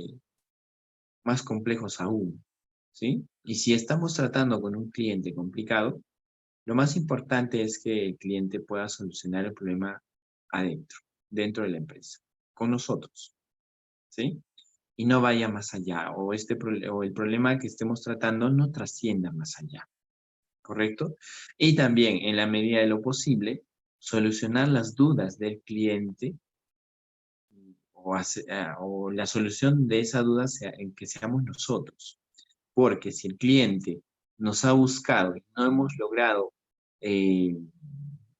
[SPEAKER 1] más complejos aún, ¿sí? Y si estamos tratando con un cliente complicado, lo más importante es que el cliente pueda solucionar el problema adentro, dentro de la empresa, con nosotros, ¿sí? Y no vaya más allá, o el problema que estemos tratando no trascienda más allá, ¿correcto? Y también, en la medida de lo posible, solucionar las dudas del cliente o la solución de esa duda sea en que seamos nosotros. Porque si el cliente nos ha buscado y no hemos logrado eh,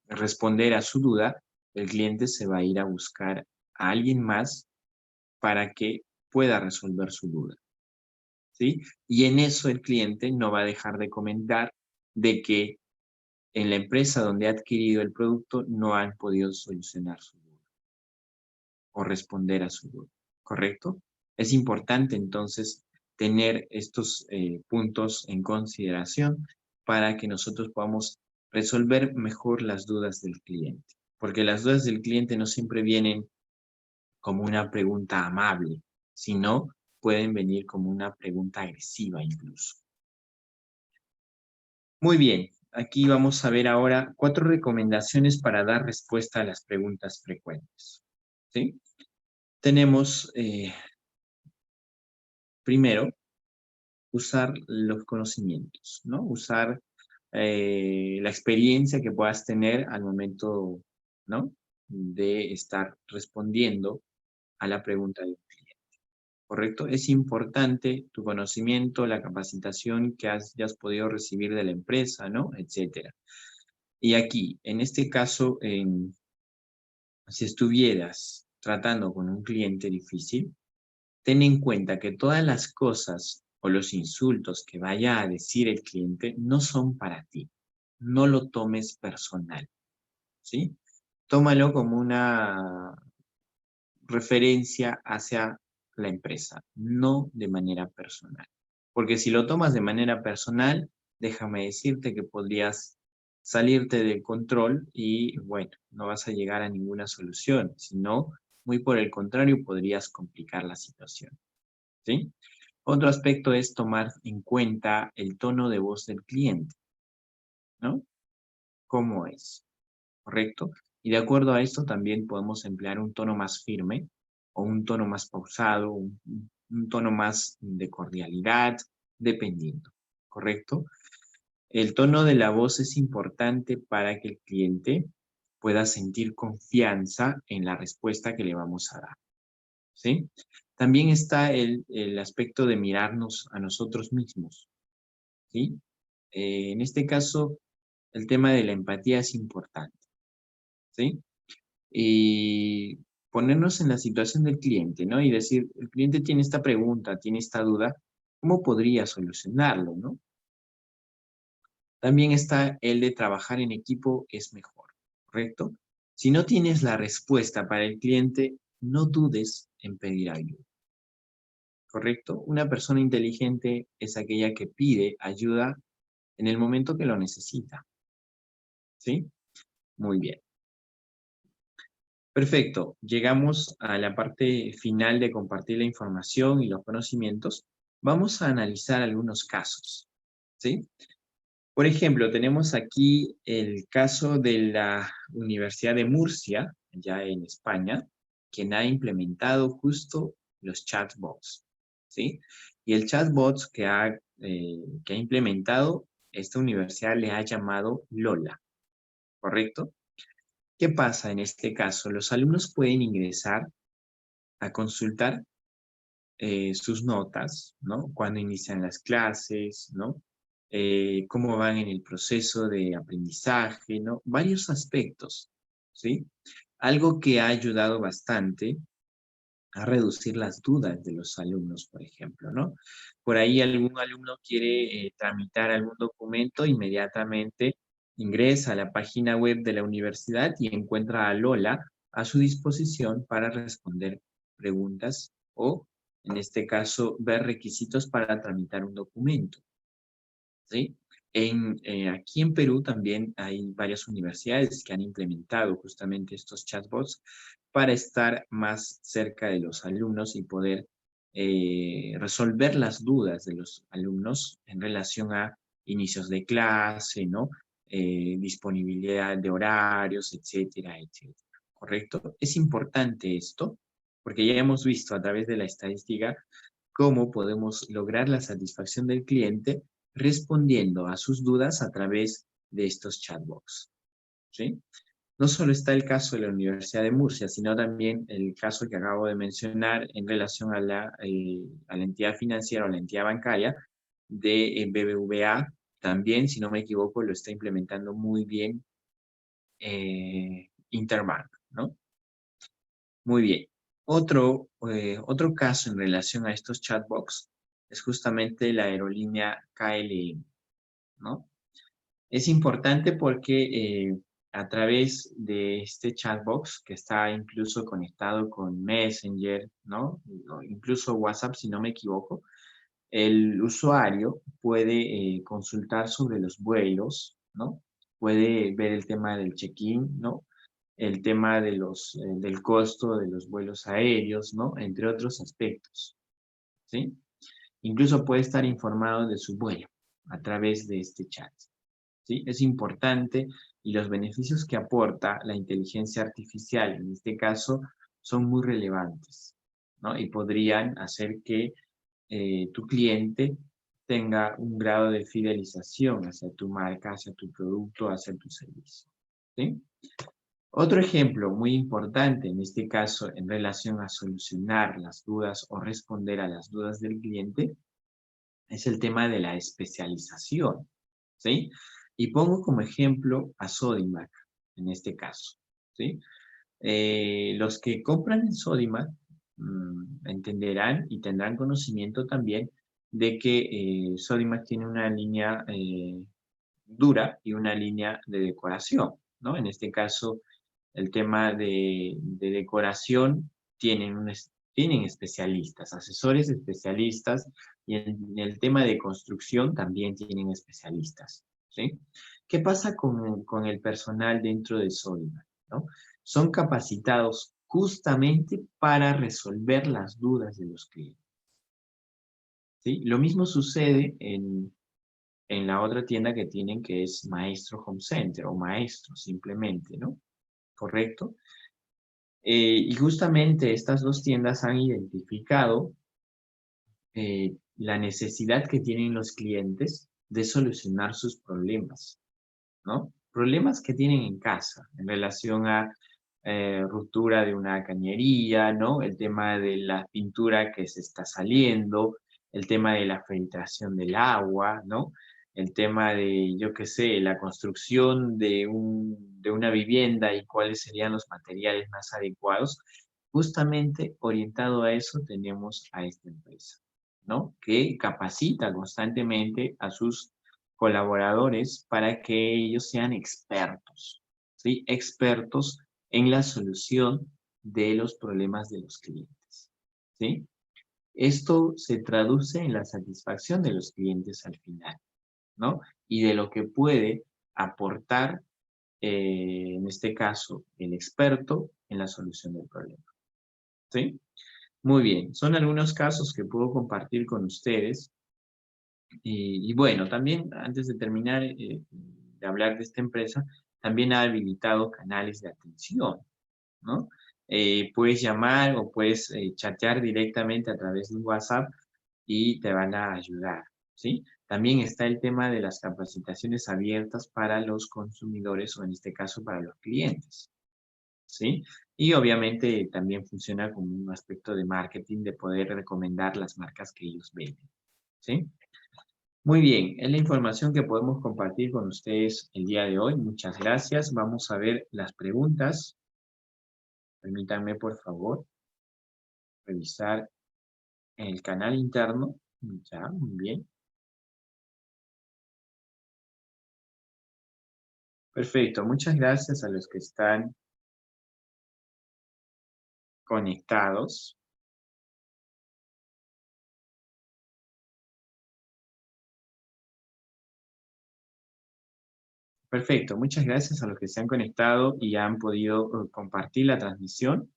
[SPEAKER 1] responder a su duda, el cliente se va a ir a buscar a alguien más para que pueda resolver su duda, ¿sí? Y en eso el cliente no va a dejar de comentar de que en la empresa donde ha adquirido el producto no han podido solucionar su duda o responder a su duda, ¿correcto? Es importante entonces tener estos puntos en consideración para que nosotros podamos resolver mejor las dudas del cliente, porque las dudas del cliente no siempre vienen como una pregunta amable, sino pueden venir como una pregunta agresiva incluso. Muy bien, aquí vamos a ver ahora 4 recomendaciones para dar respuesta a las preguntas frecuentes, ¿sí? Tenemos, primero, usar los conocimientos, ¿no? Usar la experiencia que puedas tener al momento, ¿no? De estar respondiendo a la pregunta del cliente, ¿correcto? Es importante tu conocimiento, la capacitación que hayas podido recibir de la empresa, ¿no? Etcétera. Y aquí, en este caso, si estuvieras tratando con un cliente difícil, ten en cuenta que todas las cosas o los insultos que vaya a decir el cliente no son para ti. No lo tomes personal, ¿sí? Tómalo como una referencia hacia la empresa, no de manera personal. Porque si lo tomas de manera personal, déjame decirte que podrías salirte del control y, bueno, no vas a llegar a ninguna solución, sino, muy por el contrario, podrías complicar la situación, ¿sí? Otro aspecto es tomar en cuenta el tono de voz del cliente, ¿no? ¿Cómo es? ¿Correcto? Y de acuerdo a esto también podemos emplear un tono más firme o un tono más pausado, un tono más de cordialidad, dependiendo, ¿correcto? El tono de la voz es importante para que el cliente pueda sentir confianza en la respuesta que le vamos a dar, ¿sí? También está el aspecto de mirarnos a nosotros mismos, ¿sí? En este caso, el tema de la empatía es importante. ¿sí? Y ponernos en la situación del cliente, ¿no? Y decir, el cliente tiene esta pregunta, tiene esta duda, ¿cómo podría solucionarlo, no? También está el de trabajar en equipo es mejor, ¿correcto? Si no tienes la respuesta para el cliente, no dudes en pedir ayuda, ¿correcto? Una persona inteligente es aquella que pide ayuda en el momento que lo necesita, ¿sí? Muy bien. Perfecto. Llegamos a la parte final de compartir la información y los conocimientos. Vamos a analizar algunos casos, ¿sí? Por ejemplo, tenemos aquí el caso de la Universidad de Murcia, ya en España, quien ha implementado justo los chatbots, ¿sí? Y el chatbot que ha implementado esta universidad le ha llamado Lola, ¿correcto? ¿Qué pasa en este caso? Los alumnos pueden ingresar a consultar sus notas, ¿no? Cuando inician las clases, ¿no? Cómo van en el proceso de aprendizaje, ¿no? Varios aspectos, ¿sí? Algo que ha ayudado bastante a reducir las dudas de los alumnos, por ejemplo, ¿no? Por ahí algún alumno quiere tramitar algún documento, inmediatamente ingresa a la página web de la universidad y encuentra a Lola a su disposición para responder preguntas o, en este caso, ver requisitos para tramitar un documento, ¿sí? Aquí en Perú también hay varias universidades que han implementado justamente estos chatbots para estar más cerca de los alumnos y poder resolver las dudas de los alumnos en relación a inicios de clase, ¿no? Disponibilidad de horarios, etcétera, etcétera. ¿Correcto? Es importante esto porque ya hemos visto a través de la estadística cómo podemos lograr la satisfacción del cliente respondiendo a sus dudas a través de estos chatbots, ¿sí? No solo está el caso de la Universidad de Murcia, sino también el caso que acabo de mencionar en relación a la entidad financiera o la entidad bancaria de BBVA. También, si no me equivoco, lo está implementando muy bien Interbank, ¿no? Muy bien. Otro caso en relación a estos chatbots es justamente la aerolínea KLM, ¿no? Es importante porque a través de este chatbox que está incluso conectado con Messenger, ¿no? O incluso WhatsApp, si no me equivoco, el usuario puede consultar sobre los vuelos, ¿no? Puede ver el tema del check-in, ¿no? El tema de del costo de los vuelos aéreos, ¿no? Entre otros aspectos, ¿sí? Incluso puede estar informado de su vuelo a través de este chat. ¿Sí? Es importante y los beneficios que aporta la inteligencia artificial, en este caso, son muy relevantes, ¿no? Y podrían hacer que tu cliente tenga un grado de fidelización hacia tu marca, hacia tu producto, hacia tu servicio, ¿sí? Otro ejemplo muy importante, en este caso, en relación a solucionar las dudas o responder a las dudas del cliente, es el tema de la especialización, ¿sí? Y pongo como ejemplo a Sodimac, en este caso, ¿sí? Los que compran en Sodimac entenderán y tendrán conocimiento también de que Sodimac tiene una línea dura y una línea de decoración, ¿no? En este caso, el tema de decoración tienen especialistas, asesores especialistas, y en el tema de construcción también tienen especialistas, ¿sí? ¿Qué pasa con el personal dentro de Sodimac, ¿no? Son capacitados justamente para resolver las dudas de los clientes, ¿sí? Lo mismo sucede en la otra tienda que tienen, que es Maestro Home Center o Maestro simplemente, ¿no? ¿Correcto? Y justamente estas dos tiendas han identificado la necesidad que tienen los clientes de solucionar sus problemas, ¿no? Problemas que tienen en casa en relación a ruptura de una cañería, ¿no? El tema de la pintura que se está saliendo, el tema de la filtración del agua, ¿no? el tema de, yo qué sé, la construcción de una vivienda y cuáles serían los materiales más adecuados, justamente orientado a eso tenemos a esta empresa, ¿no? Que capacita constantemente a sus colaboradores para que ellos sean expertos, ¿sí? Expertos en la solución de los problemas de los clientes, ¿sí? Esto se traduce en la satisfacción de los clientes al final, ¿no? Y de lo que puede aportar, en este caso, el experto en la solución del problema, ¿sí? Muy bien, son algunos casos que puedo compartir con ustedes. Y bueno, también antes de terminar de hablar de esta empresa, también ha habilitado canales de atención, ¿no? Puedes llamar o puedes chatear directamente a través de un WhatsApp y te van a ayudar, ¿sí? También está el tema de las capacitaciones abiertas para los consumidores o en este caso para los clientes, ¿sí? Y obviamente también funciona como un aspecto de marketing de poder recomendar las marcas que ellos venden, ¿sí? Muy bien, es la información que podemos compartir con ustedes el día de hoy. Muchas gracias. Vamos a ver las preguntas. Permítanme, por favor, revisar el canal interno. Ya, muy bien. Perfecto, muchas gracias a los que están conectados. Perfecto, muchas gracias a los que se han conectado y han podido compartir la transmisión.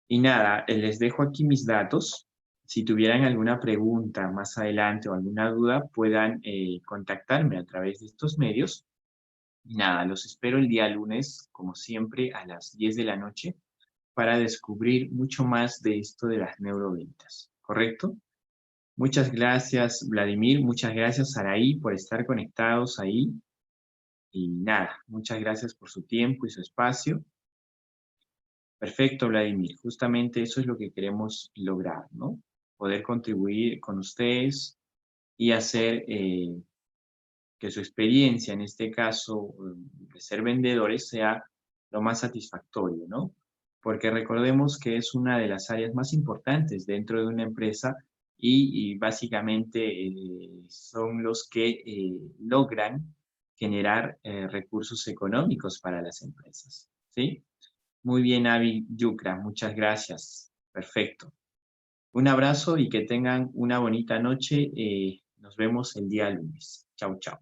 [SPEAKER 1] Y nada, les dejo aquí mis datos. Si tuvieran alguna pregunta más adelante o alguna duda, puedan contactarme a través de estos medios. Y nada, los espero el día lunes, como siempre, a las 10 de la noche, para descubrir mucho más de esto de las neuroventas. ¿Correcto? Muchas gracias, Vladimir. Muchas gracias, Saraí, por estar conectados ahí. Y nada, muchas gracias por su tiempo y su espacio. Perfecto, Vladimir. Justamente eso es lo que queremos lograr, ¿no? Poder contribuir con ustedes y hacer que su experiencia, en este caso, de ser vendedores, sea lo más satisfactorio, ¿no? Porque recordemos que es una de las áreas más importantes dentro de una empresa y básicamente son los que logran generar recursos económicos para las empresas, ¿sí? Muy bien, Avi Yucra, muchas gracias. Perfecto. Un abrazo y que tengan una bonita noche. Nos vemos el día lunes. Chau, chau.